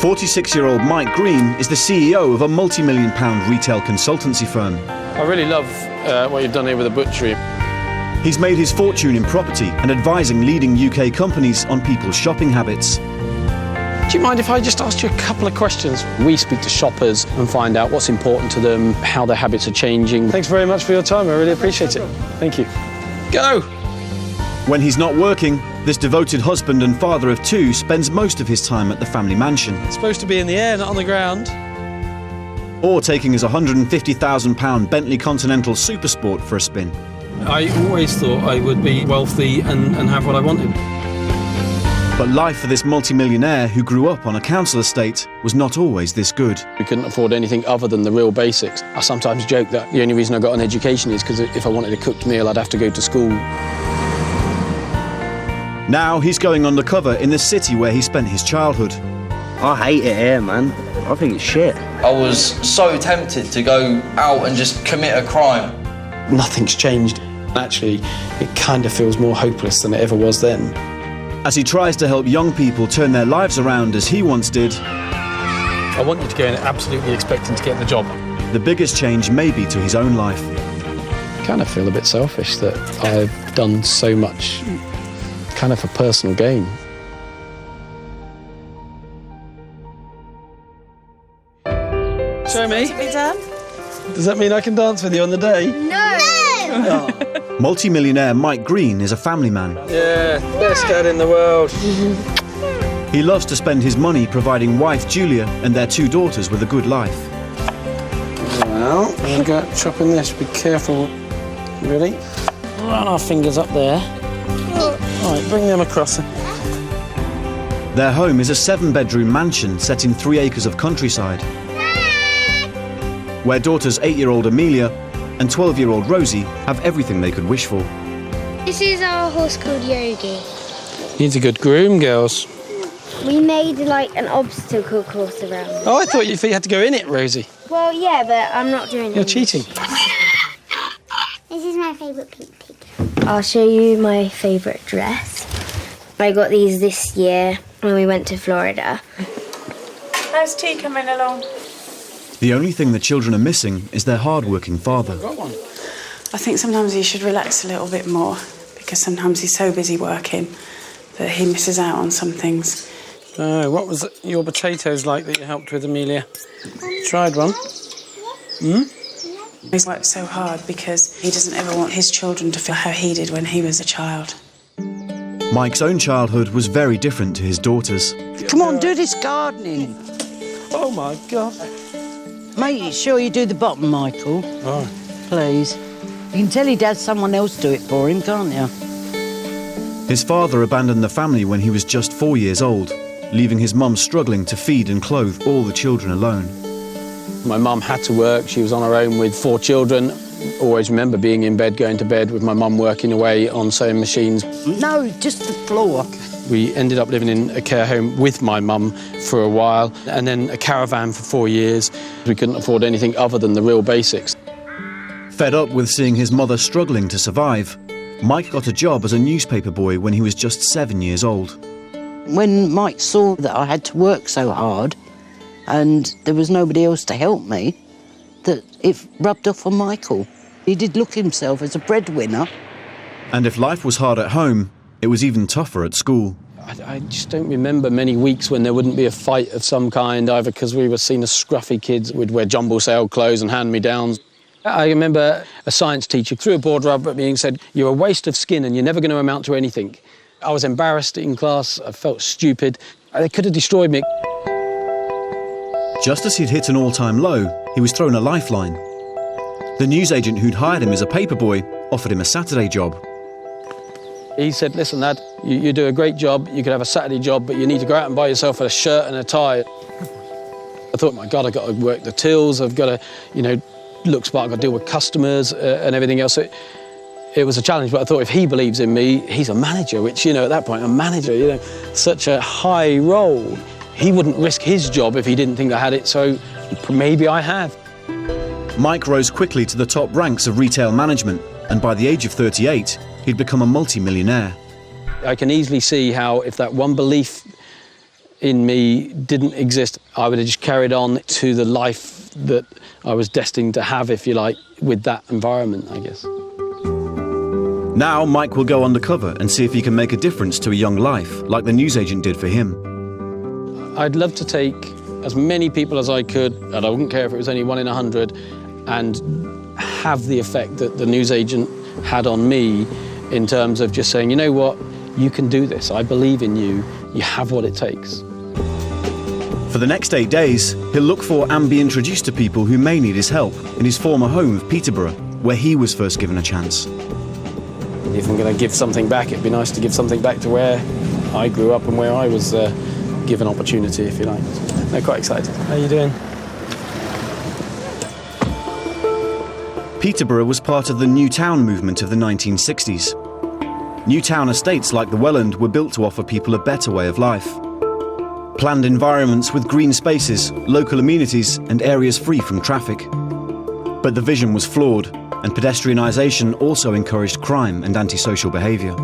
46-year-old Mike Greene is the CEO of a multi-million-pound retail consultancy firm. I really love what you've done here with the butchery. He's made his fortune in property and advising leading UK companies on people's shopping habits. Do you mind if I just ask you a couple of questions? We speak to shoppers and find out what's important to them, how their habits are changing. Thanks very much for your time. I really appreciate it. Thank you. Go! When he's not working, this devoted husband and father of two spends most of his time at the family mansion. It's supposed to be in the air, not on the ground. Or taking his £150,000 Bentley Continental Supersport for a spin. I always thought I would be wealthy and have what I wanted. But life for this multi-millionaire who grew up on a council estate was not always this good. We couldn't afford anything other than the real basics. I sometimes joke that the only reason I got an education is because if I wanted a cooked meal, I'd have to go to school. Now he's going undercover in the city where he spent his childhood. I hate it here, man. I think it's shit. I was so tempted to go out and just commit a crime. Nothing's changed. Actually, it kind of feels more hopeless than it ever was then. As he tries to help young people turn their lives around as he once did, I want you to go in absolutely expecting to get the job. the biggest change may be to his own life. I kind of feel a bit selfish that I've done so much kind of for personal gain. Show me. Does that mean I can dance with you on the day? No! Oh. Multi-millionaire Mike Greene is a family man. Yeah, best dad in the world. He loves to spend his money providing wife Julia and their two daughters with a good life. Well, we'll go chopping this. Be careful. Ready? Run our fingers up there. All right, bring them across. Their home is a 7-bedroom mansion set in 3 acres of countryside, where daughters 8-year-old Amelia and 12-year-old Rosie have everything they could wish for. This is our horse called Yogi. Needs a good groom, girls. We made like an obstacle course around. Oh, I thought you had to go in it, Rosie. Well, yeah, but I'm not doing it. You're cheating. This is my favourite pink pig. I'll show you my favourite dress. I got these this year when we went to Florida. How's tea coming along? The only thing the children are missing is their hard-working father. Got one. I think sometimes he should relax a little bit more because sometimes he's so busy working that he misses out on some things. What was your potatoes like that you helped with, Amelia? Tried one? He's worked so hard because he doesn't ever want his children to feel how he did when he was a child. Mike's own childhood was very different to his daughter's. Come on, do this gardening. Oh, my God. Make sure you do the bottom, Michael. Oh. Please. You can tell he'd had someone else do it for him, can't you? His father abandoned the family when he was just 4 years old, leaving his mum struggling to feed and clothe all the children alone. My mum had to work. She was on her own with 4 children. Always remember being in bed, going to bed with my mum working away on sewing machines. No, just the floor. We ended up living in a care home with my mum for a while, and then a caravan for 4 years. We couldn't afford anything other than the real basics. Fed up with seeing his mother struggling to survive, Mike got a job as a newspaper boy when he was just 7 years old. When Mike saw that I had to work so hard and there was nobody else to help me, that it rubbed off on Michael. He did look himself as a breadwinner. And if life was hard at home, it was even tougher at school. I just don't remember many weeks when there wouldn't be a fight of some kind, either because we were seen as scruffy kids, we'd wear jumble sale clothes and hand-me-downs. I remember a science teacher threw a board rubber at me and said, "You're a waste of skin and you're never going to amount to anything." I was embarrassed in class, I felt stupid. They could have destroyed me. Just as he'd hit an all-time low, he was thrown a lifeline. The newsagent who'd hired him as a paperboy offered him a Saturday job. He said, "Listen, lad, you do a great job, you could have a Saturday job, but you need to go out and buy yourself a shirt and a tie." I thought, my God, I've got to work the tills, I've got to, look smart, I've got to deal with customers and everything else. It was a challenge, but I thought if he believes in me, he's a manager, which, at that point, a manager, such a high role. He wouldn't risk his job if he didn't think I had it, so maybe I have. Mike rose quickly to the top ranks of retail management, and by the age of 38, he'd become a multi-millionaire. I can easily see how if that one belief in me didn't exist, I would have just carried on to the life that I was destined to have, if you like, with that environment, I guess. Now Mike will go undercover and see if he can make a difference to a young life, like the newsagent did for him. I'd love to take as many people as I could, and I wouldn't care if it was only 1 in 100, and have the effect that the newsagent had on me, in terms of just saying, you know what, you can do this, I believe in you, you have what it takes. For the next 8 days, he'll look for and be introduced to people who may need his help in his former home of Peterborough, where he was first given a chance. If I'm going to give something back, it'd be nice to give something back to where I grew up and where I was given opportunity, if you like. They're quite excited. How are you doing? Peterborough was part of the New Town movement of the 1960s. New town estates like the Welland were built to offer people a better way of life. Planned environments with green spaces, local amenities and areas free from traffic. But the vision was flawed, and pedestrianisation also encouraged crime and antisocial behaviour.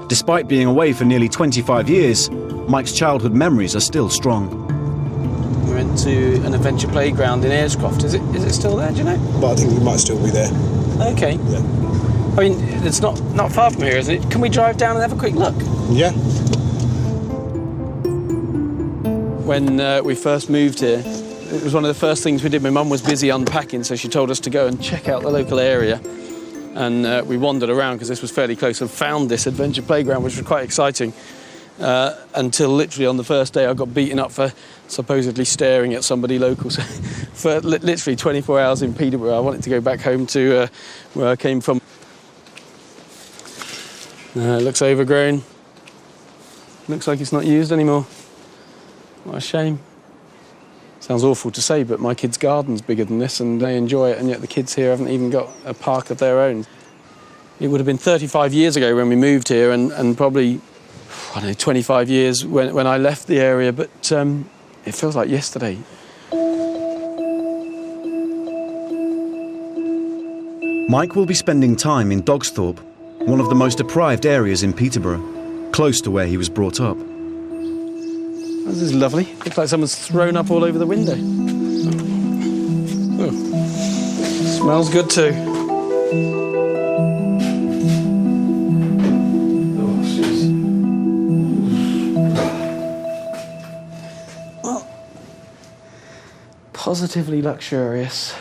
Despite being away for nearly 25 years, Mike's childhood memories are still strong. We went to an adventure playground in Ayerscroft. Is it still there, do you know? But I think we might still be there. Okay. Yeah. I mean, it's not far from here, is it? Can we drive down and have a quick look? Yeah. When we first moved here, it was one of the first things we did. My mum was busy unpacking, so she told us to go and check out the local area. And we wandered around, because this was fairly close, and found this adventure playground, which was quite exciting. Until literally on the first day I got beaten up for supposedly staring at somebody local. So for literally 24 hours in Peterborough, I wanted to go back home to where I came from. It looks overgrown. Looks like it's not used anymore. What a shame. Sounds awful to say, but my kids' garden's bigger than this and they enjoy it, and yet the kids here haven't even got a park of their own. It would have been 35 years ago when we moved here, and probably, I don't know, 25 years when I left the area, but it feels like yesterday. Mike will be spending time in Dogsthorpe, one of the most deprived areas in Peterborough, close to where he was brought up. This is lovely. Looks like someone's thrown up all over the window. Oh. Smells good too. Well, positively luxurious.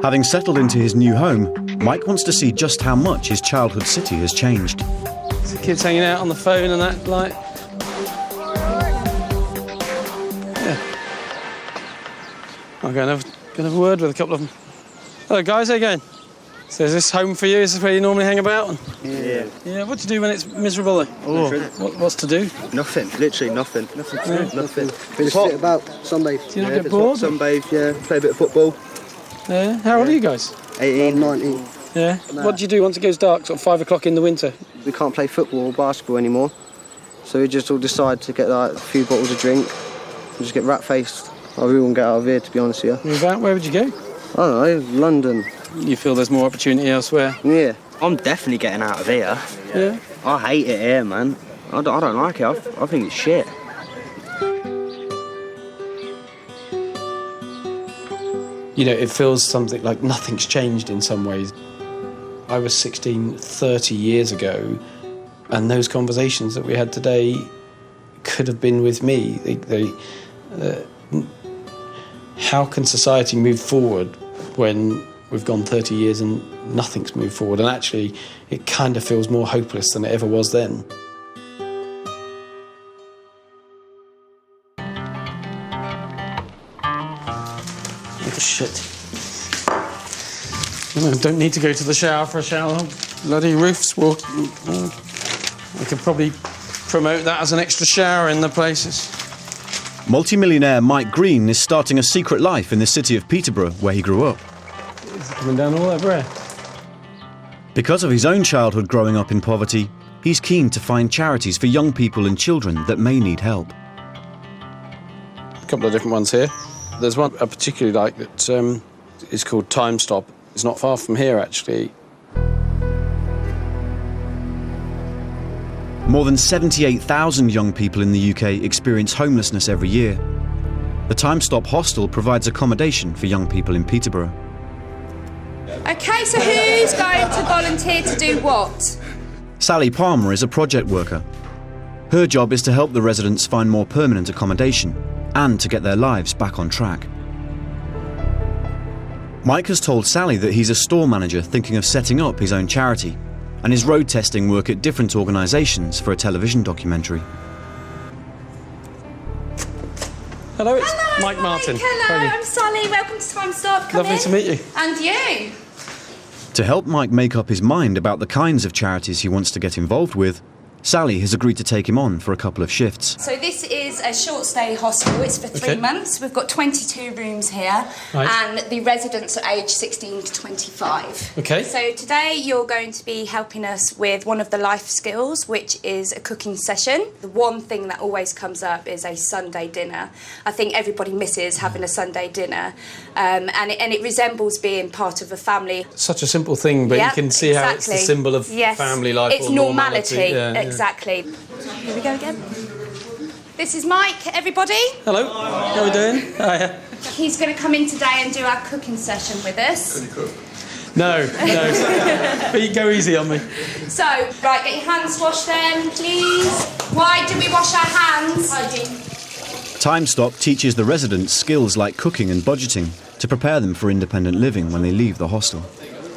Having settled into his new home, Mike wants to see just how much his childhood city has changed. The kids hanging out on the phone and that, like... Yeah. I'll go and have a word with a couple of them. Hello, guys, how you going? So is this home for you? Is this where you normally hang about? Yeah. Yeah, what do you do when it's miserable then? Oh. What's to do? Nothing, literally nothing. Nothing to do, nothing. Just sit about, sunbathe. Do you not get bored? Sunbathe, yeah, play a bit of football. Yeah. How old are you guys? 18, 19. Yeah. What do you do once it goes dark, sort of 5 o'clock in the winter? We can't play football or basketball anymore, so we just all decide to get like a few bottles of drink and just get rat-faced. I really want to get out of here, to be honest with you. Move out? Where would you go? I don't know, London. You feel there's more opportunity elsewhere? Yeah. I'm definitely getting out of here. Yeah. I hate it here, man. I don't like it. I think it's shit. You know, it feels something like nothing's changed in some ways. I was 16 30 years ago, and those conversations that we had today could have been with me. How can society move forward when we've gone 30 years and nothing's moved forward? And actually, it kind of feels more hopeless than it ever was then. Oh, shit. I don't need to go to the shower for a shower. Bloody roofs. Well, I could probably promote that as an extra shower in the places. Multi-millionaire Mike Greene is starting a secret life in the city of Peterborough, where he grew up. It's coming down all over here. Because of his own childhood growing up in poverty, he's keen to find charities for young people and children that may need help. A couple of different ones here. There's one I particularly like that is called Time Stop. It's not far from here, actually. More than 78,000 young people in the UK experience homelessness every year. The Time Stop Hostel provides accommodation for young people in Peterborough. OK, so who's going to volunteer to do what? Sally Palmer is a project worker. Her job is to help the residents find more permanent accommodation and to get their lives back on track. Mike has told Sally that he's a store manager thinking of setting up his own charity and is road testing work at different organisations for a television documentary. Hello, it's Mike Martin. Hello, I'm Sally. Welcome to Time Stop. Come Lovely in. to meet you. And you. To help Mike make up his mind about the kinds of charities he wants to get involved with, Sally has agreed to take him on for a couple of shifts. So this is a short stay hostel. It's for 3 months. We've got 22 rooms here, and the residents are aged 16 to 25. Okay. So today you're going to be helping us with one of the life skills, which is a cooking session. The one thing that always comes up is a Sunday dinner. I think everybody misses having a Sunday dinner, and it resembles being part of a family. Such a simple thing, but you can see how it's the symbol of family life. It's or normality. Yeah. Exactly. Here we go again. This is Mike, everybody. Hello. How are we doing? Hiya. He's going to come in today and do our cooking session with us. Can you cook? No. But you go easy on me. So, right, get your hands washed then, please. Why do we wash our hands? Hygiene. Time Stop teaches the residents skills like cooking and budgeting to prepare them for independent living when they leave the hostel.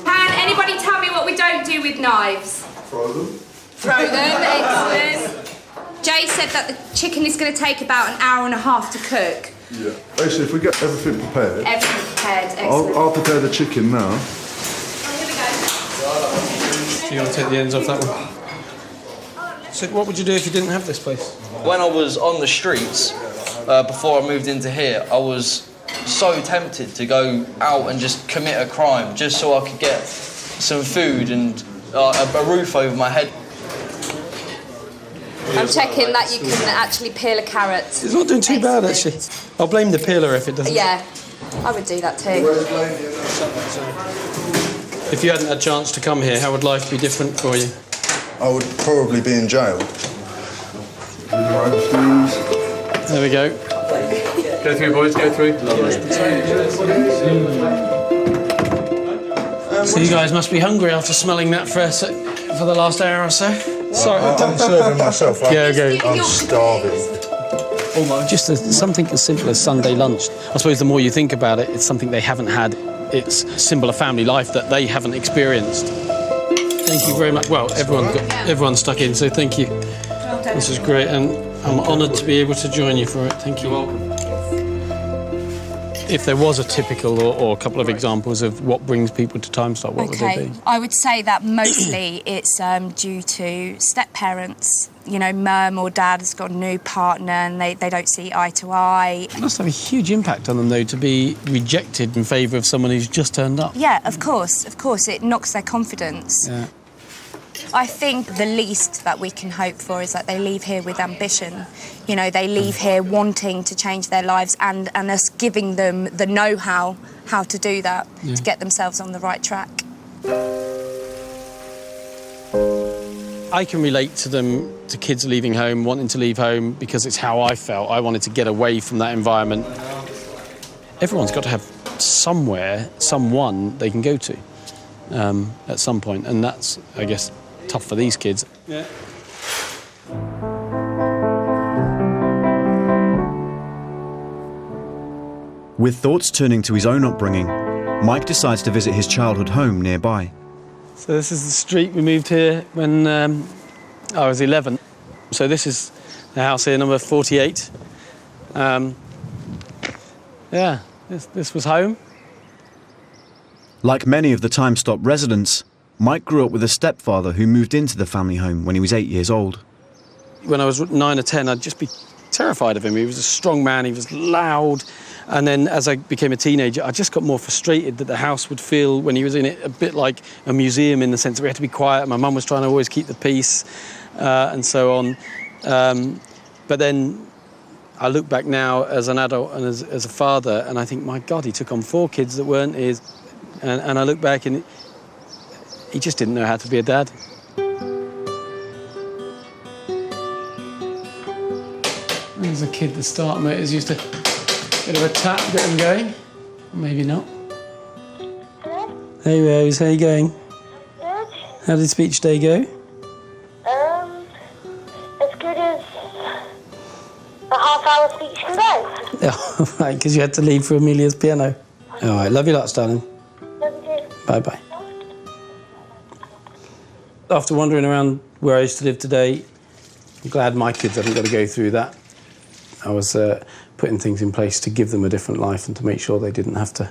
Can anybody tell me what we don't do with knives? Throw them. Throw them, excellent. Jay said that the chicken is going to take about an hour and a half to cook. Yeah. Basically, if we get everything prepared... Everything prepared, excellent. I'll prepare the chicken now. Here we go. Do you want to take the ends off that one? So what would you do if you didn't have this place? When I was on the streets, before I moved into here, I was so tempted to go out and just commit a crime just so I could get some food and a roof over my head. I'm checking that you can actually peel a carrot. It's not doing too bad, actually. I'll blame the peeler if it doesn't. Yeah, I would do that too. If you hadn't had a chance to come here, how would life be different for you? I would probably be in jail. There we go. Go through, boys, go through. So you guys must be hungry after smelling that for the last hour or so. Sorry. I'm serving myself. I'm starving. Just something as simple as Sunday lunch. I suppose the more you think about it, it's something they haven't had. It's a symbol of family life that they haven't experienced. Thank you very much. Well, everyone's stuck in, so thank you. This is great, and I'm honoured to be able to join you for it. Thank you. You're welcome. If there was a typical or a couple of examples of what brings people to Time Stop, what would they be? I would say that mostly it's due to step-parents. You know, mum or dad has got a new partner and they don't see eye to eye. It must have a huge impact on them, though, to be rejected in favour of someone who's just turned up. Yeah, of course. It knocks their confidence. Yeah. I think the least that we can hope for is that they leave here with ambition. You know, they leave here wanting to change their lives and us giving them the know-how how to do that, to get themselves on the right track. I can relate to them, to kids leaving home, wanting to leave home, because it's how I felt. I wanted to get away from that environment. Everyone's got to have somewhere, someone they can go to at some point, and that's, I guess, tough for these kids. Yeah. With thoughts turning to his own upbringing, Mike decides to visit his childhood home nearby. So this is the street. We moved here when I was 11. So this is the house here, number 48. Yeah, this was home. Like many of the Time Stop residents, Mike grew up with a stepfather who moved into the family home when he was 8 years old. When I was 9 or 10, I'd just be terrified of him. He was a strong man, he was loud. And then as I became a teenager, I just got more frustrated that the house would feel, when he was in it, a bit like a museum in the sense that we had to be quiet. My mum was trying to always keep the peace and so on. But then I look back now as an adult and as a father, and I think, my God, he took on 4 kids that weren't his. And I look back and he just didn't know how to be a dad. There's a kid, the starter motors used to bit of a tap, get them going. Maybe not. Hey Rose, how you going? Good. How did speech day go? As good as a half-hour speech can go. Oh, right, because you had to leave for Amelia's piano. All right, love you lots, darling. Love you. Bye-bye. After wandering around where I used to live today, I'm glad my kids haven't got to go through that. I was putting things in place to give them a different life and to make sure they didn't have to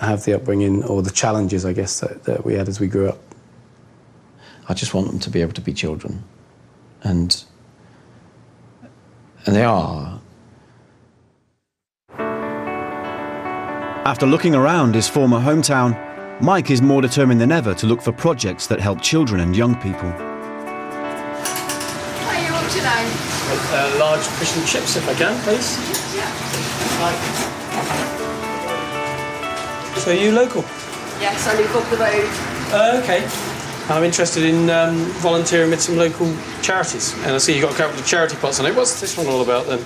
have the upbringing or the challenges, I guess, that we had as we grew up. I just want them to be able to be children. And they are. After looking around his former hometown, Mike is more determined than ever to look for projects that help children and young people. What are you up to now? Large fish and chips, if I can, please. Yeah. So are you local? Yes, I live up the road. Okay. I'm interested in volunteering with some local charities, and I see you've got a couple of charity pots on it. What's this one all about then?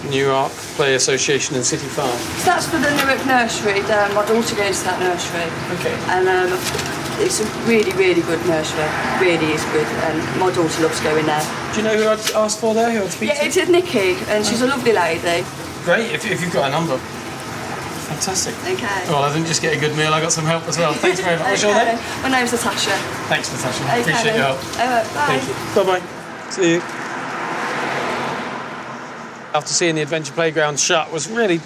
Newark Play Association and City Farm. So that's for the Newark nursery. My daughter goes to that nursery. Okay. And it's a really, really good nursery. Really is good, and my daughter loves going there. Do you know who I'd ask for there? Who I'd speak to? Yeah, it's Nikki, and she's a lovely lady. Great, if you've got a number. Fantastic. Okay. Well, I didn't just get a good meal, I got some help as well. Thanks very much. What's your name? My name's Natasha. Thanks, Natasha. Okay. Appreciate your help. Bye. Thank you. Bye-bye. See you. After seeing the Adventure Playground shut was really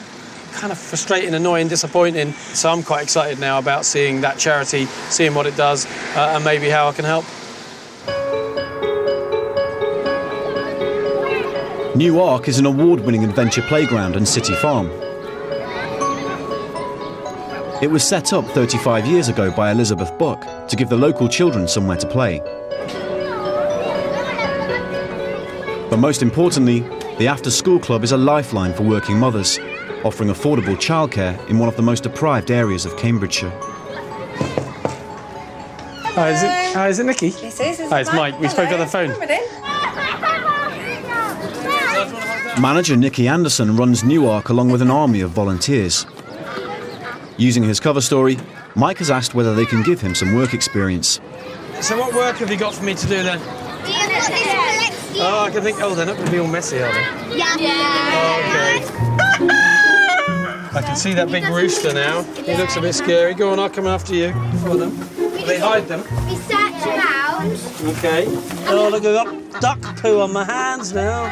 kind of frustrating, annoying, disappointing. So I'm quite excited now about seeing that charity, seeing what it does, and maybe how I can help. Newark is an award-winning adventure playground and city farm. It was set up 35 years ago by Elizabeth Buck to give the local children somewhere to play. But most importantly, the after-school club is a lifeline for working mothers, offering affordable childcare in one of the most deprived areas of Cambridgeshire. Hi, is it Nikki? This is. Hi, it's Mike. We spoke on the phone. Manager Nicky Anderson runs Newark along with an army of volunteers. Using his cover story, Mike has asked whether they can give him some work experience. So what work have you got for me to do then? Oh, I can think. Oh, they're not going to be all messy, are they? Yeah. Okay. I can see that big rooster now. He looks a bit scary. Go on, I'll come after you. For them. They hide them. We search around. Okay. Oh, look, I've got duck poo on my hands now.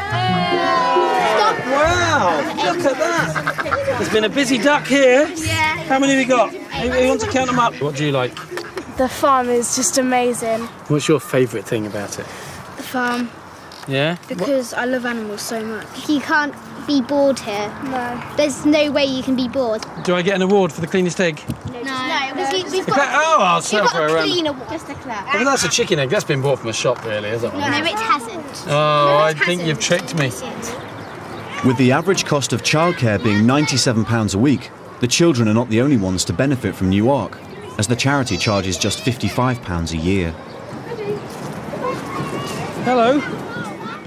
Wow! Look at that. There's been a busy duck here. Yeah. How many have we got? Who wants to count them up? What do you like? The farm is just amazing. What's your favourite thing about it? The farm. Yeah? Because I love animals so much. You can't be bored here. No. There's no way you can be bored. Do I get an award for the cleanest egg? No, because we've got I'll serve her around. clean award. Just a clap. Well, that's a chicken egg. That's been bought from a shop, really, isn't it? No, it hasn't. Oh, I think you've tricked me. With the average cost of childcare being £97 a week, the children are not the only ones to benefit from Newark, as the charity charges just £55 a year. Hello.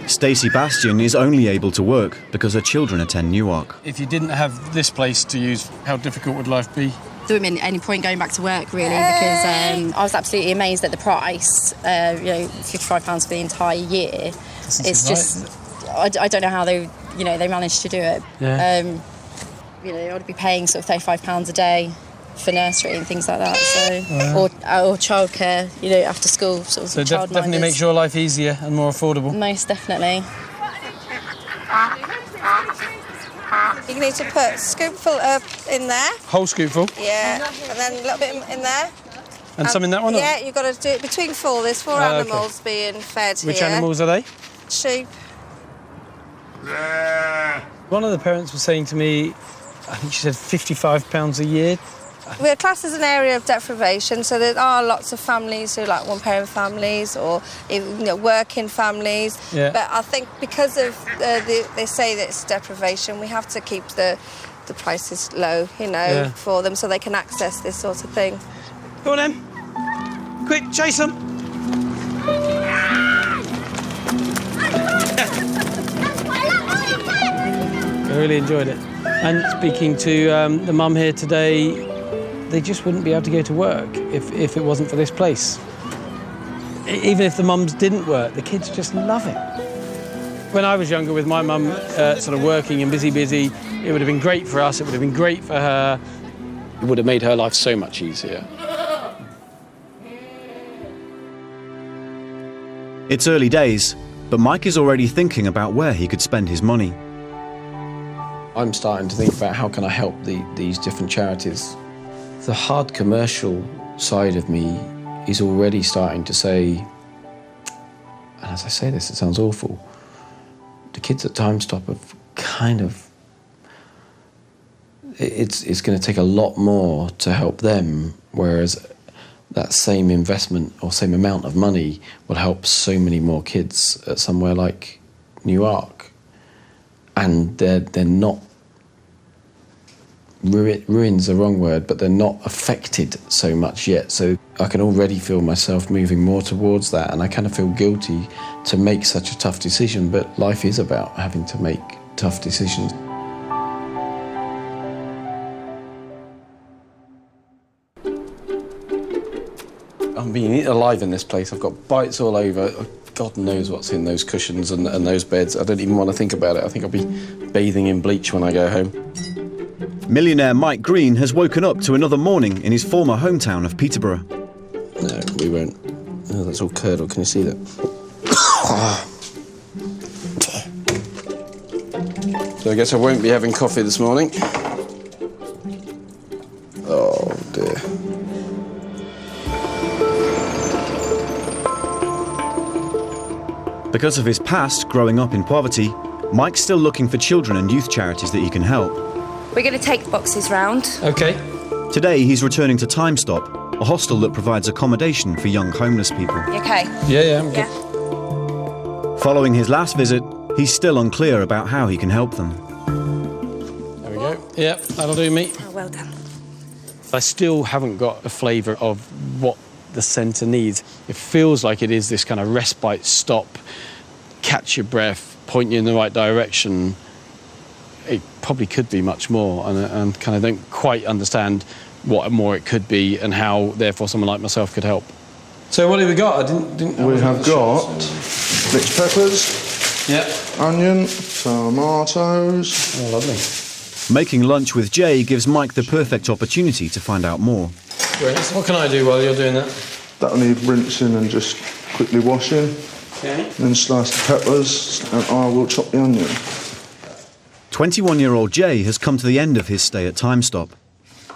Stacey Bastian is only able to work because her children attend Newark. If you didn't have this place to use, how difficult would life be? There wouldn't be any point going back to work, really, because I was absolutely amazed at the price. £55 for the entire year. It's just, I don't know how they managed to do it. Yeah. I'd be paying sort of £35 a day for nursery and things like that. So, or childcare, after school sort of. So definitely makes your life easier and more affordable. Most definitely. You need to put a scoopful in there. Whole scoopful? Yeah, and then a little bit in there. And some in that one? Yeah, you've got to do it between four. There's four animals being fed Which here. animals are they? Sheep. One of the parents was saying to me, I think she said £55 a year. We're classed as an area of deprivation, so there are lots of families who are like one-parent families or working families. Yeah. But I think because of they say that it's deprivation, we have to keep the prices low, for them so they can access this sort of thing. Go on then. Quick, chase them. really enjoyed it. And speaking to the mum here today, they just wouldn't be able to go to work if it wasn't for this place. Even if the mums didn't work, the kids just love it. When I was younger with my mum sort of working and busy, it would have been great for us, it would have been great for her. It would have made her life so much easier. It's early days, but Mike is already thinking about where he could spend his money. I'm starting to think about how can I help these different charities. The hard commercial side of me is already starting to say, and as I say this, it sounds awful, the kids at Time Stop have kind of, it's going to take a lot more to help them, whereas that same investment or same amount of money will help so many more kids at somewhere like Newark. And they're not, ruin's the wrong word, but they're not affected so much yet. So I can already feel myself moving more towards that, and I kind of feel guilty to make such a tough decision, but life is about having to make tough decisions. I'm being eaten alive in this place. I've got bites all over. God knows what's in those cushions and those beds. I don't even want to think about it. I think I'll be bathing in bleach when I go home. Millionaire Mike Greene has woken up to another morning in his former hometown of Peterborough. No, we won't. Oh, that's all curdle. Can you see that? So I guess I won't be having coffee this morning. Oh, dear. Because of his past growing up in poverty, Mike's still looking for children and youth charities that he can help. We're going to take boxes round. OK. Today he's returning to Time Stop, a hostel that provides accommodation for young homeless people. You OK? Yeah, I'm good. Yeah. Following his last visit, he's still unclear about how he can help them. There we go. Yeah, that'll do me. Oh, well done. I still haven't got a flavour of what the centre needs. It feels like it is this kind of respite stop, catch your breath, point you in the right direction. It probably could be much more, and kind of don't quite understand what more it could be and how, therefore, someone like myself could help. So what have we got? We have got mixed peppers, onion, tomatoes. Oh, lovely. Making lunch with Jay gives Mike the perfect opportunity to find out more. Brilliant. What can I do while you're doing that? That'll need rinsing and just quickly washing. Okay. Then slice the peppers, and I will chop the onion. 21-year-old Jay has come to the end of his stay at Time Stop.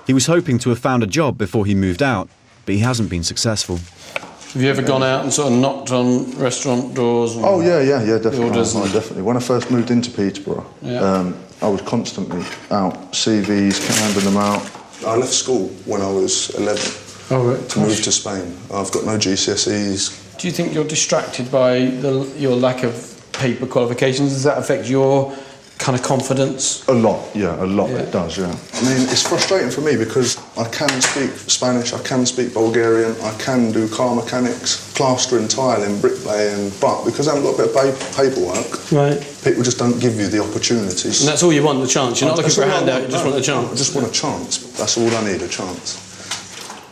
He was hoping to have found a job before he moved out, but he hasn't been successful. Have you ever gone out and sort of knocked on restaurant doors? And Definitely. Orders definitely. When I first moved into Peterborough, I was constantly out, CVs, handing them out. I left school when I was 11 to move to Spain. I've got no GCSEs. Do you think you're distracted by your lack of paper qualifications? Does that affect your kind of confidence? A lot, it does, yeah. I mean, it's frustrating for me because I can speak Spanish, I can speak Bulgarian, I can do car mechanics, plastering, tiling, bricklaying, but because I haven't got a bit of paperwork, people just don't give you the opportunities. And that's all you want, the chance? You're not looking for a handout, you just want a chance? I just want a chance. That's all I need, a chance.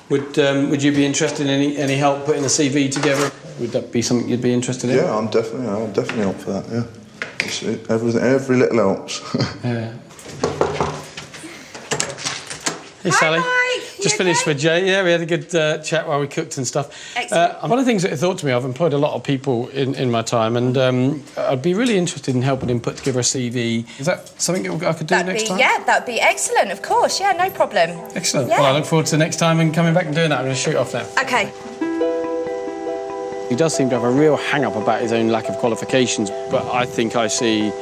Would you be interested in any help putting a CV together? Would that be something you'd be interested in? Yeah, I'll definitely help for that, yeah. Every little helps. Yeah. Hey, Sally. Hi, Just finished with Jay. Yeah, we had a good chat while we cooked and stuff. Excellent. One of the things that it thought to me, I've employed a lot of people in my time, and I'd be really interested in helping him put together a CV. Is that something I could do next time? Yeah, that'd be excellent, of course. Yeah, no problem. Excellent. Yeah. Well, I look forward to next time and coming back and doing that. I'm going to shoot off now. OK. He does seem to have a real hang-up about his own lack of qualifications, but I think I see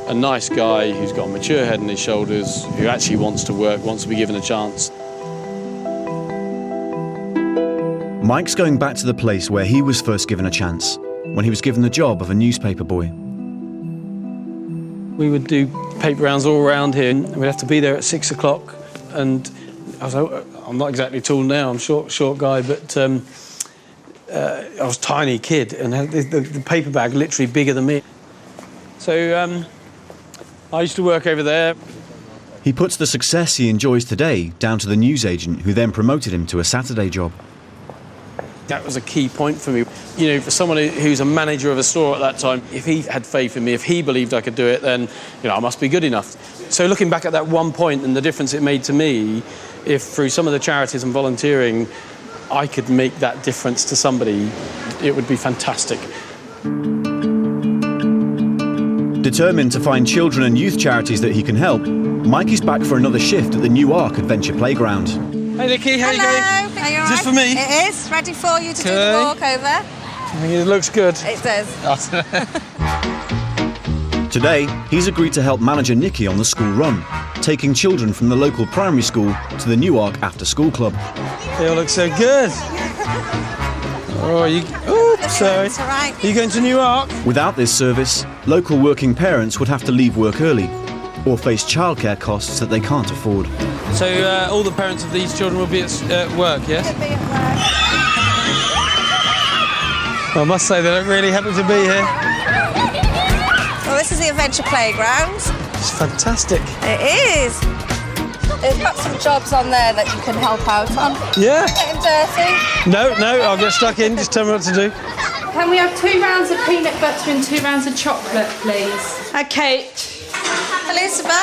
a nice guy who's got a mature head on his shoulders, who actually wants to work, wants to be given a chance. Mike's going back to the place where he was first given a chance, when he was given the job of a newspaper boy. We would do paper rounds all around here, and we'd have to be there at 6 o'clock, and I'm not exactly tall now, I'm short guy, but I was a tiny kid and had the paper bag literally bigger than me. So I used to work over there. He puts the success he enjoys today down to the newsagent who then promoted him to a Saturday job. That was a key point for me. You know, for someone who's a manager of a store at that time, if he had faith in me, if he believed I could do it, then, you know, I must be good enough. So looking back at that one point and the difference it made to me, if through some of the charities and volunteering, I could make that difference to somebody, it would be fantastic. Determined to find children and youth charities that he can help, Mike is back for another shift at the New Ark Adventure Playground. Hey Nikki, how are you going? Are you all Is this right? for me? It is. Ready for you to do the walk over? I think it looks good. It does. Today, he's agreed to help manager Nikki on the school run, taking children from the local primary school to the New Ark After School Club. They all look so good. Sorry. Right. Are you going to New Ark? Without this service, local working parents would have to leave work early or face childcare costs that they can't afford. So all the parents of these children will be at work, yes? Could be at work. I must say they look really happy to be here. Well, this is the Adventure Playground. It's fantastic. It is. They've got some jobs on there that you can help out on. Yeah. Getting dirty. No, I'll get stuck in. Just tell me what to do. Can we have 2 rounds of peanut butter and 2 rounds of chocolate, please? Okay. Elizabeth,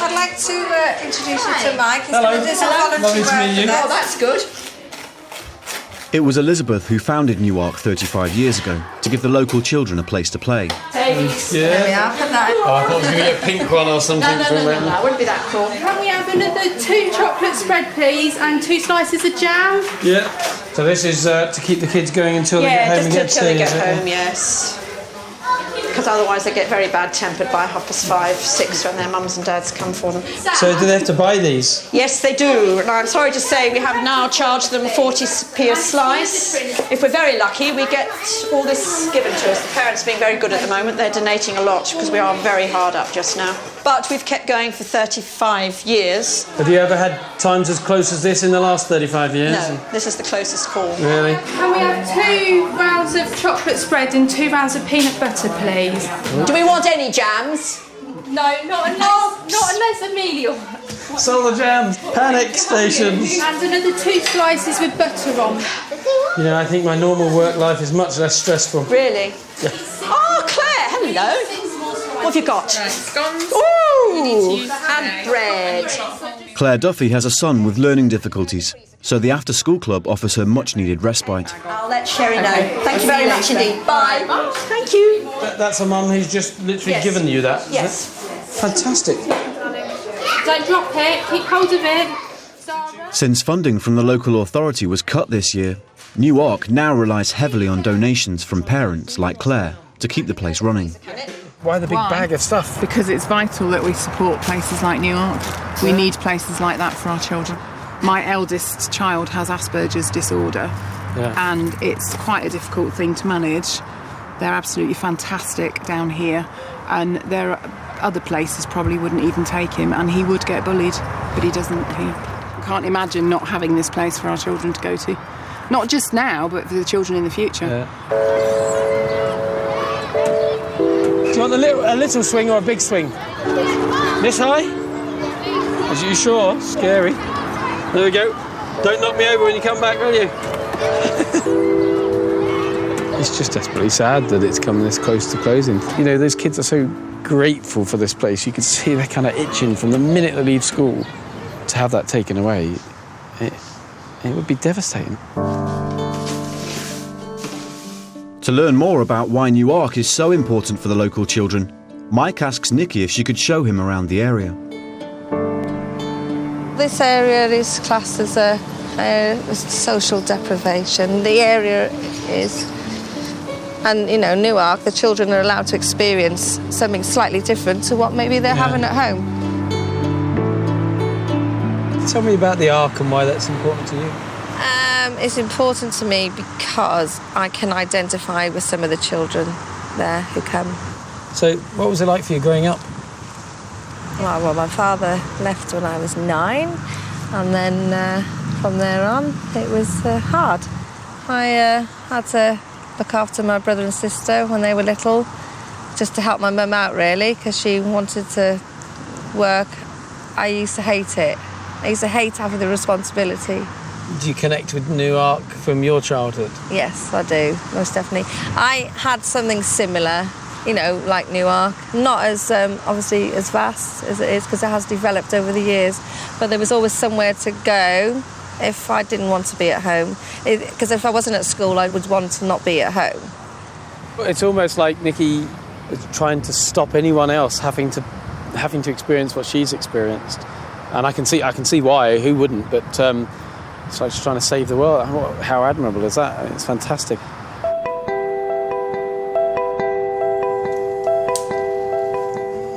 I'd like to introduce you to Mike. He's going to do some voluntary Lovely to work meet you. with us. Oh, that's good. It was Elizabeth who founded New Ark 35 years ago to give the local children a place to play. Thanks. Yeah. There we are, put that. Oh, I thought I was going to get a pink one or something from them. No, wouldn't be that cool. Can we have another 2 chocolate spread, please, and 2 slices of jam? Yeah. So this is to keep the kids going until they get home and get until they tea, get is it? home, yes. Because otherwise they get very bad-tempered by 5:30, 6 when their mums and dads come for them. So do they have to buy these? Yes, they do. And I'm sorry to say we have now charged them 40p a slice. If we're very lucky, we get all this given to us. The parents are being very good at the moment. They're donating a lot because we are very hard up just now. But we've kept going for 35 years. Have you ever had times as close as this in the last 35 years? No, this is the closest call. Really? Can we have 2 rounds of chocolate spread and 2 rounds of peanut butter, please? Do we want any jams? No, not unless Amelia. Sell the jams. Panic stations. And another 2 slices with butter on. You know, I think my normal work life is much less stressful. Really? Yeah. Oh, Claire, hello. What have you got? Scones. Ooh, and bread. Claire Duffy has a son with learning difficulties, so the After School Club offers her much-needed respite. I'll let Sherry know. Thank you very much indeed. Bye. Thank you. That's a mum who's just literally given you that? is Yes. it? Fantastic. Don't drop it. Keep hold of it. Since funding from the local authority was cut this year, New Ark now relies heavily on donations from parents like Claire to keep the place running. Why the big bag of stuff? Because it's vital that we support places like New Ark. We need places like that for our children. My eldest child has Asperger's disorder, and it's quite a difficult thing to manage. They're absolutely fantastic down here, and there are other places probably wouldn't even take him, and he would get bullied, but he doesn't. He can't imagine not having this place for our children to go to. Not just now, but for the children in the future. Yeah. Do you want a little swing or a big swing? This high? Are you sure? Scary. There we go. Don't knock me over when you come back, will you? It's just desperately sad that it's come this close to closing. You know, those kids are so grateful for this place. You can see they're kind of itching from the minute they leave school. To have that taken away, it would be devastating. To learn more about why New Ark is so important for the local children, Mike asks Nikki if she could show him around the area. This area is classed as a social deprivation. The area is, and you know, New Ark, the children are allowed to experience something slightly different to what maybe they're having at home. Tell me about the Ark and why that's important to you. It's important to me because I can identify with some of the children there who come. So, what was it like for you growing up? Well, my father left when I was 9, and then from there on, it was hard. I had to look after my brother and sister when they were little, just to help my mum out, really, because she wanted to work. I used to hate it. I used to hate having the responsibility. Do you connect with Newark from your childhood? Yes, I do, most definitely. I had something similar, you know, like Newark. Not as, obviously, as vast as it is, because it has developed over the years. But there was always somewhere to go if I didn't want to be at home. Because if I wasn't at school, I would want to not be at home. It's almost like Nikki is trying to stop anyone else having to experience what she's experienced. And I can see why, who wouldn't, but it's like she's trying to save the world. How admirable is that? It's fantastic.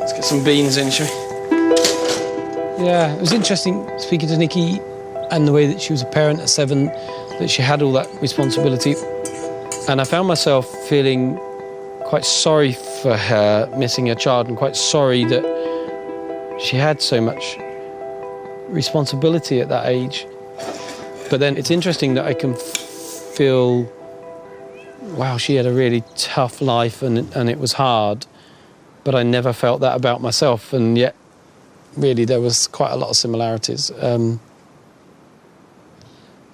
Let's get some beans in, shall we? Yeah, it was interesting speaking to Nikki and the way that she was a parent at 7, that she had all that responsibility. And I found myself feeling quite sorry for her missing her child, and quite sorry that she had so much responsibility at that age. But then it's interesting that I can feel, wow, she had a really tough life and it was hard, but I never felt that about myself, and yet really there was quite a lot of similarities. And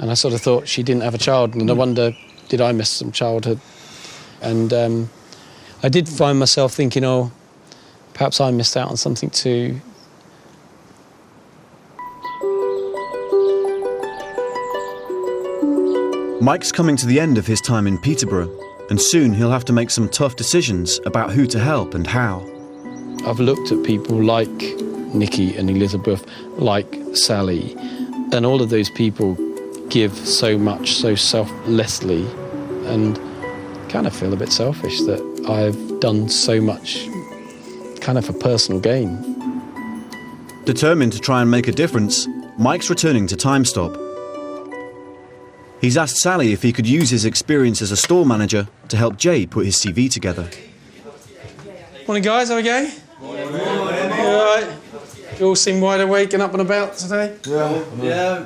I sort of thought she didn't have a child, and I wonder, did I miss some childhood? And I did find myself thinking, oh, perhaps I missed out on something too. Mike's coming to the end of his time in Peterborough, and soon he'll have to make some tough decisions about who to help and how. I've looked at people like Nikki and Elizabeth, like Sally, and all of those people give so much, so selflessly, and kind of feel a bit selfish that I've done so much kind of for personal gain. Determined to try and make a difference, Mike's returning to Time Stop. He's asked Sally if he could use his experience as a store manager to help Jay put his CV together. Morning, guys. How are we going? Morning. You all right? You all seem wide awake and up and about today? Yeah.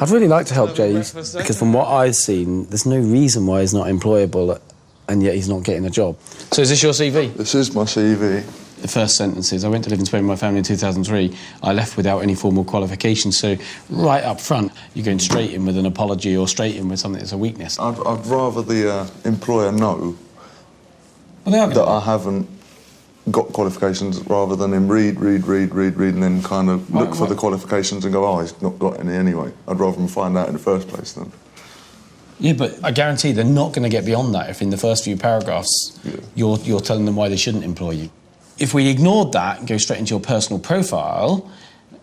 I'd really like to help Jay, because from what I've seen, there's no reason why he's not employable, and yet he's not getting a job. So is this your CV? This is my CV. The first sentence is, I went to live in Spain with my family in 2003. I left without any formal qualifications. So right up front, you're going straight in with an apology or straight in with something that's a weakness. I'd rather the employer know that I haven't got qualifications, rather than him read, and then kind of look for the qualifications and go, oh, he's not got any anyway. I'd rather him find out in the first place then. Yeah, but I guarantee they're not going to get beyond that if in the first few paragraphs you're telling them why they shouldn't employ you. If we ignored that and go straight into your personal profile,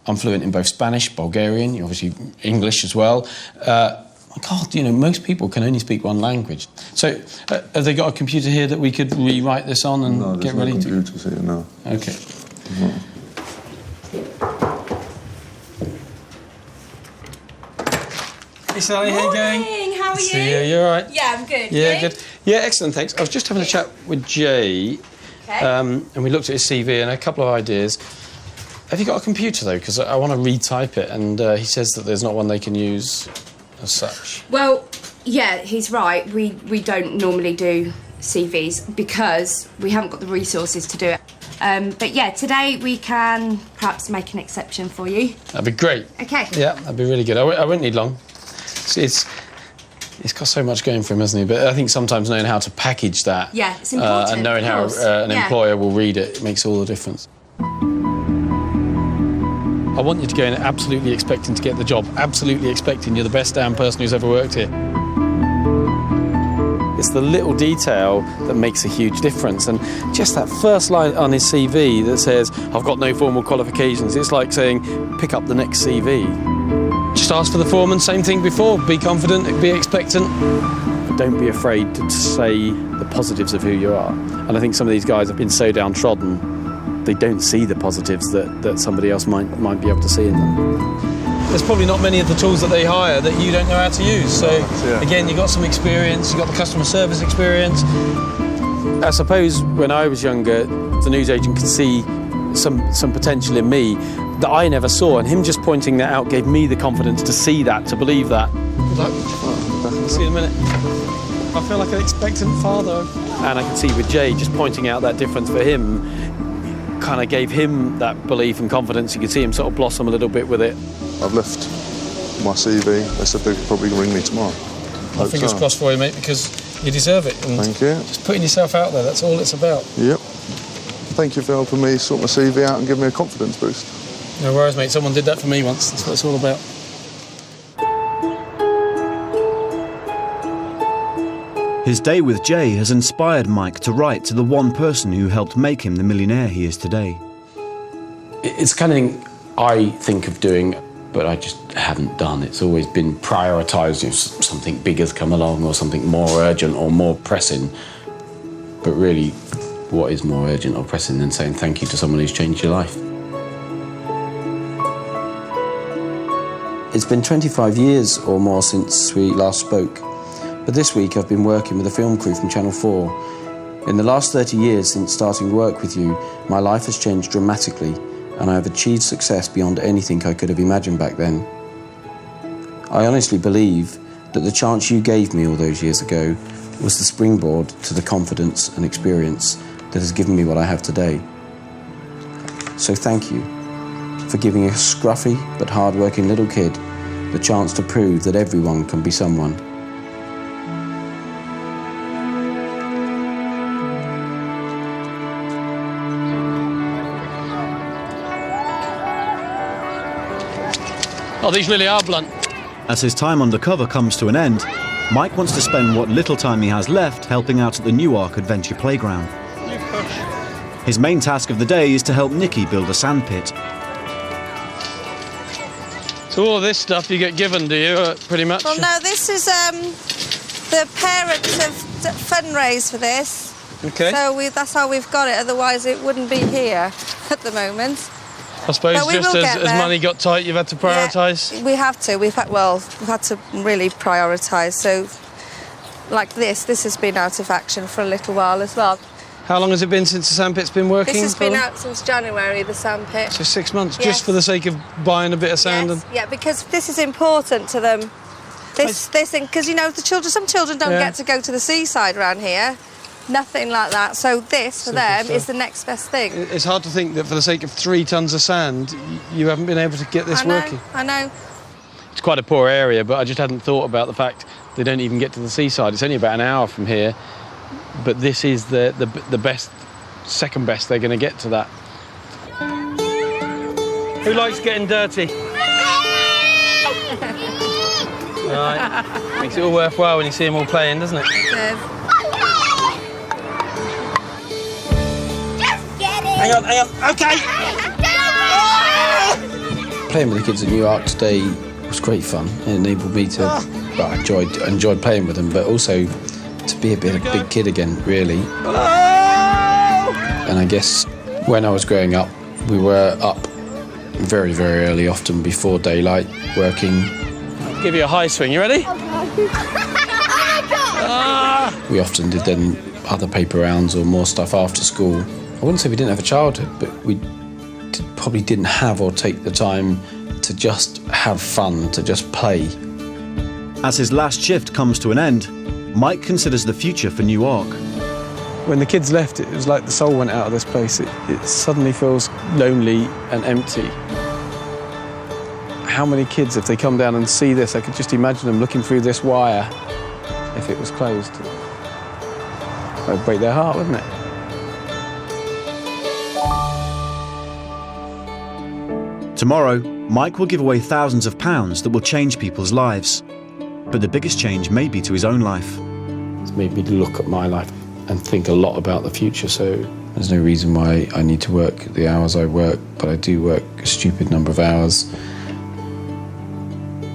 I'm fluent in both Spanish, Bulgarian, obviously English as well. God, you know, most people can only speak one language. So, have they got a computer here that we could rewrite this on and get ready to? No, there's no computers here, no. OK. Hey, Sally, how you going? Morning, how are you? See you, you all right? Yeah, I'm good. Yeah, You? good. Yeah, excellent, thanks. I was just having a chat with Jay, and we looked at his CV and a couple of ideas. Have you got a computer, though? Because I want to retype it, and he says that there's not one they can use as such. Well, yeah, he's right. We don't normally do CVs because we haven't got the resources to do it. But yeah, today we can perhaps make an exception for you. That'd be great. Okay. Yeah, that'd be really good. I wouldn't need long. He's got so much going for him, hasn't he? But I think sometimes knowing how to package that, yeah, it's important, and knowing how an employer will read it makes all the difference. I want you to go in absolutely expecting to get the job, absolutely expecting you're the best damn person who's ever worked here. It's the little detail that makes a huge difference. And just that first line on his CV that says, I've got no formal qualifications, it's like saying, pick up the next CV. Just ask for the foreman, same thing before. Be confident, be expectant. But don't be afraid to say the positives of who you are. And I think some of these guys have been so downtrodden, they don't see the positives that somebody else might be able to see in them. There's probably not many of the tools that they hire that you don't know how to use. So, again, you've got some experience, you've got the customer service experience. I suppose when I was younger, the newsagent could see some potential in me that I never saw, and him just pointing that out gave me the confidence to see that, to believe that. Good luck. See you in a minute. I feel like an expectant father. And I can see with Jay, just pointing out that difference for him, kind of gave him that belief and confidence. You could see him sort of blossom a little bit with it. I've left my CV. They said they'd probably ring me tomorrow. Fingers crossed for you, mate, because you deserve it. And thank you. Just putting yourself out there, that's all it's about. Yep. Thank you for helping me sort my CV out and give me a confidence boost. No worries, mate. Someone did that for me once. That's what it's all about. His day with Jay has inspired Mike to write to the one person who helped make him the millionaire he is today. It's the kind of thing I think of doing, but I just haven't done. It's always been prioritised. Something big has come along, or something more urgent or more pressing. But really, what is more urgent or pressing than saying thank you to someone who's changed your life? It's been 25 years or more since we last spoke. But this week I've been working with a film crew from Channel 4. In the last 30 years since starting work with you, my life has changed dramatically, and I have achieved success beyond anything I could have imagined back then. I honestly believe that the chance you gave me all those years ago was the springboard to the confidence and experience that has given me what I have today. So thank you for giving a scruffy but hard-working little kid the chance to prove that everyone can be someone. Oh, these really are blunt. As his time undercover comes to an end, Mike wants to spend what little time he has left helping out at the Newark Adventure Playground. His main task of the day is to help Nikki build a sandpit. So all this stuff you get given, do you, pretty much? Well, no, this is the parents have fundraised for this. Okay. So that's how we've got it, otherwise it wouldn't be here at the moment. I suppose just as money got tight, you've had to prioritise? Yeah, we have to. We've had to really prioritise. So, like this has been out of action for a little while as well. How long has it been since the sandpit's been working? This has been out since January, the sandpit. So 6 months, yes. Just for the sake of buying a bit of sand? Yes. Yeah, because this is important to them. This thing, because, you know, some children don't get to go to the seaside around here. Nothing like that. So this, for them, is the next best thing. It's hard to think that for the sake of 3 tons of sand, you haven't been able to get this working. I know. It's quite a poor area, but I just hadn't thought about the fact they don't even get to the seaside. It's only about an hour from here, but this is the best, second best they're going to get to that. Who likes getting dirty? Right. Makes it all worthwhile when you see them all playing, doesn't it? It does. Hang on, OK! Playing with the kids at Newark today was great fun. It enabled me to, well, I enjoyed playing with them, but also to be a big kid again, really. And I guess when I was growing up, we were up very, very early, often before daylight, working. I'll give you a high swing, you ready? We often did then other paper rounds or more stuff after school. I wouldn't say we didn't have a childhood, but we probably didn't have or take the time to just have fun, to just play. As his last shift comes to an end, Mike considers the future for Newark. When the kids left, it was like the soul went out of this place. It suddenly feels lonely and empty. How many kids, if they come down and see this, I could just imagine them looking through this wire if it was closed. That would break their heart, wouldn't it? Tomorrow, Mike will give away thousands of pounds that will change people's lives. But the biggest change may be to his own life. It's made me look at my life and think a lot about the future, so there's no reason why I need to work the hours I work, but I do work a stupid number of hours.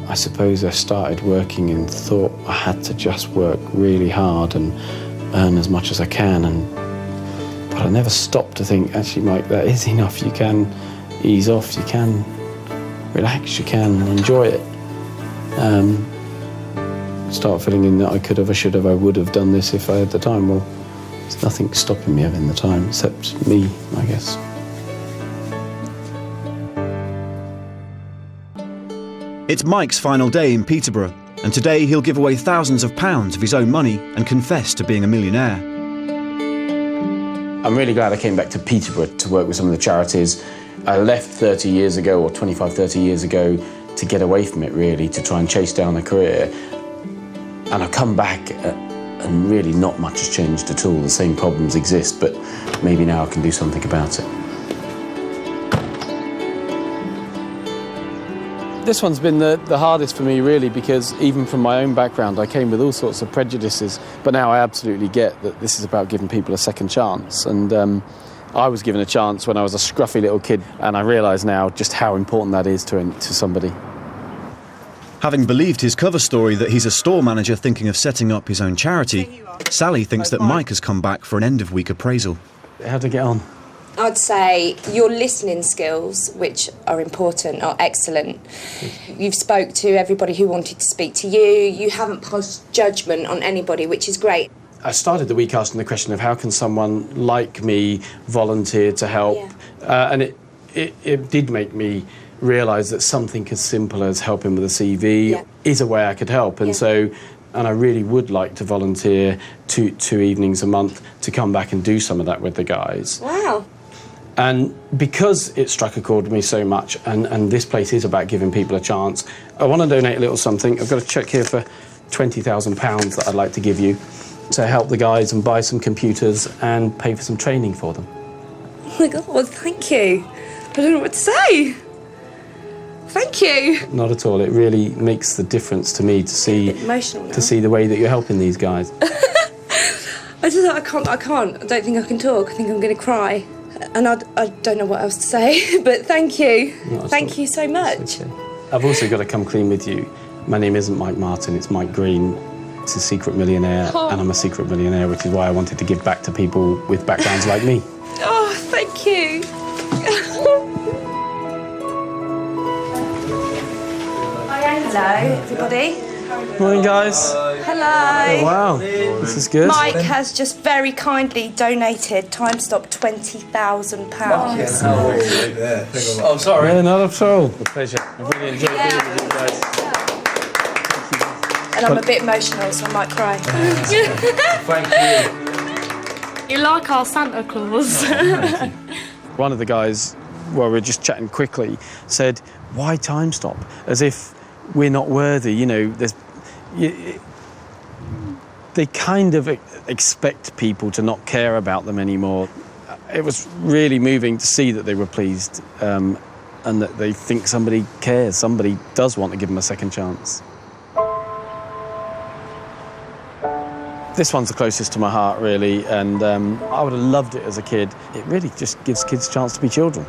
I suppose I started working and thought I had to just work really hard and earn as much as I can, but I never stopped to think, actually, Mike, that is enough. You can ease off, you can relax, you can enjoy it. Start feeling in that I could have, I should have, I would have done this if I had the time. Well, there's nothing stopping me having the time, except me, I guess. It's Mike's final day in Peterborough. And today he'll give away thousands of pounds of his own money and confess to being a millionaire. I'm really glad I came back to Peterborough to work with some of the charities. I left 30 years ago, or 25, 30 years ago, to get away from it, really, to try and chase down a career. And I've come back and really not much has changed at all. The same problems exist, but maybe now I can do something about it. This one's been the hardest for me, really, because even from my own background, I came with all sorts of prejudices. But now I absolutely get that this is about giving people a second chance. And I was given a chance when I was a scruffy little kid, and I realise now just how important that is to somebody. Having believed his cover story that he's a store manager thinking of setting up his own charity, Sally thinks that Mike has come back for an end-of-week appraisal. How'd it get on? I'd say your listening skills, which are important, are excellent. You've spoke to everybody who wanted to speak to you. You haven't passed judgment on anybody, which is great. I started the week asking the question of how can someone like me volunteer to help? Yeah. And it did make me realise that something as simple as helping with a CV is a way I could help. And and I really would like to volunteer two evenings a month to come back and do some of that with the guys. Wow. And because it struck a chord with me so much, and this place is about giving people a chance, I want to donate a little something. I've got a cheque here for £20,000 that I'd like to give you to help the guys and buy some computers and pay for some training for them. Oh my God, thank you. I don't know what to say. Thank you. Not at all. It really makes the difference to me to see the way that you're helping these guys. I can't. I don't think I can talk. I think I'm going to cry. And I don't know what else to say, but thank you. Thank you so much. Okay. I've also got to come clean with you. My name isn't Mike Martin, it's Mike Greene. It's a secret millionaire, and I'm a secret millionaire, which is why I wanted to give back to people with backgrounds like me. Oh, thank you. Hello, everybody. Morning, guys. Hello. Oh, wow, this is good. Mike has just very kindly donated Time Stop £20,000. Oh, sorry. Yeah, not at all. A pleasure. I really enjoyed being with you guys. And I'm a bit emotional, so I might cry. Thank you. You like our Santa Claus. One of the guys, while we were just chatting quickly, said, "Why Time Stop?" As if we're not worthy, you know. They kind of expect people to not care about them anymore. It was really moving to see that they were pleased and that they think somebody cares, somebody does want to give them a second chance. This one's the closest to my heart, really, and I would have loved it as a kid. It really just gives kids a chance to be children.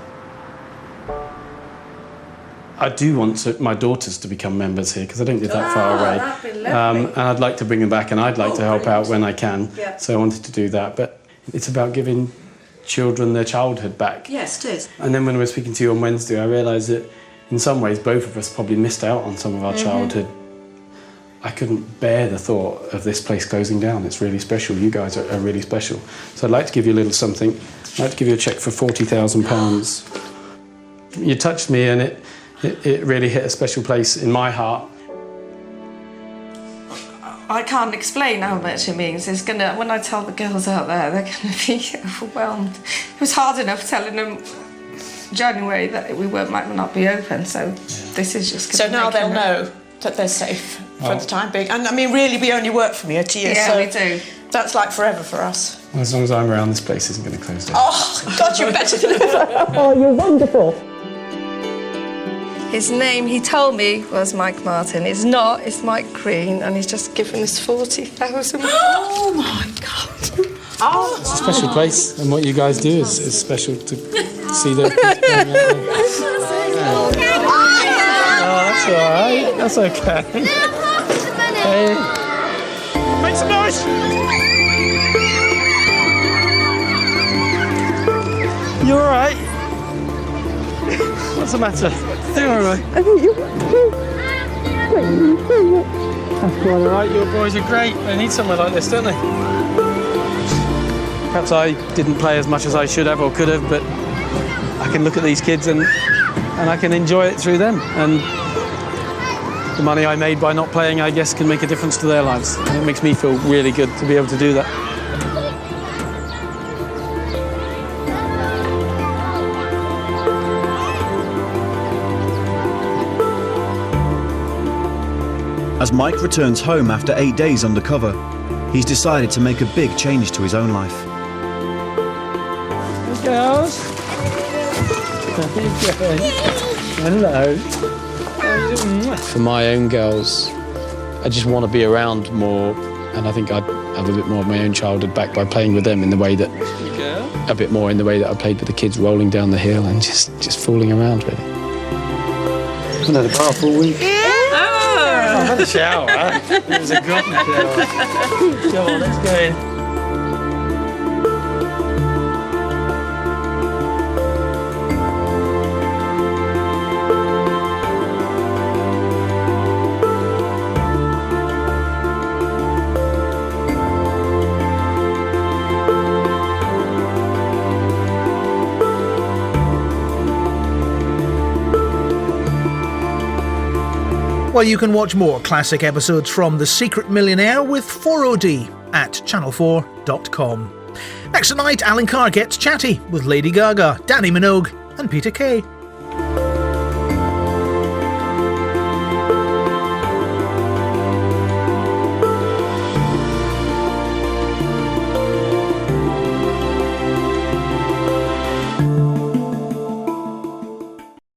I do want my daughters to become members here, because I don't live that far away. That'd be lovely. And I'd like to bring them back, and I'd like to help out when I can. Yeah. So I wanted to do that. But it's about giving children their childhood back. Yes, it is. And then when I was speaking to you on Wednesday, I realised that in some ways both of us probably missed out on some of our childhood. I couldn't bear the thought of this place closing down. It's really special. You guys are really special. So I'd like to give you a little something. I'd like to give you a cheque for £40,000. You touched me, and it really hit a special place in my heart. I can't explain how much it means. When I tell the girls out there, they're going to be overwhelmed. It was hard enough telling them January that we might not be open, so this is just So now they'll know that they're safe for the time being. And I mean, really, we only work from here to year, yeah, so we do. That's like forever for us. Well, as long as I'm around, this place isn't going to close down. Oh, God, you're better than ever. Oh, you're wonderful. His name, he told me, was Mike Martin. It's not, it's Mike Greene, and he's just given us £40,000. Oh, my God. Oh. It's a special place, and what you guys do is special to see the kids going out there. Oh, that's all right. That's okay. Hey. Make some noise! You all right? What's the matter? You all right? That's quite all right. Your boys are great. They need somewhere like this, don't they? Perhaps I didn't play as much as I should have or could have, but I can look at these kids and I can enjoy it through them. And the money I made by not playing, I guess, can make a difference to their lives. And it makes me feel really good to be able to do that. As Mike returns home after 8 days undercover, he's decided to make a big change to his own life. Girls. Hello. For my own girls, I just want to be around more, and I think I'd have a bit more of my own childhood back by playing with them in the way that, a bit more in the way that I played with the kids, rolling down the hill and just fooling around, really. I've had a bath all week. I've had a shower. It was a good shower. Come on, let's go in. Well, you can watch more classic episodes from The Secret Millionaire with 4OD at channel4.com. Next tonight, Alan Carr gets chatty with Lady Gaga, Danny Minogue and Peter Kay.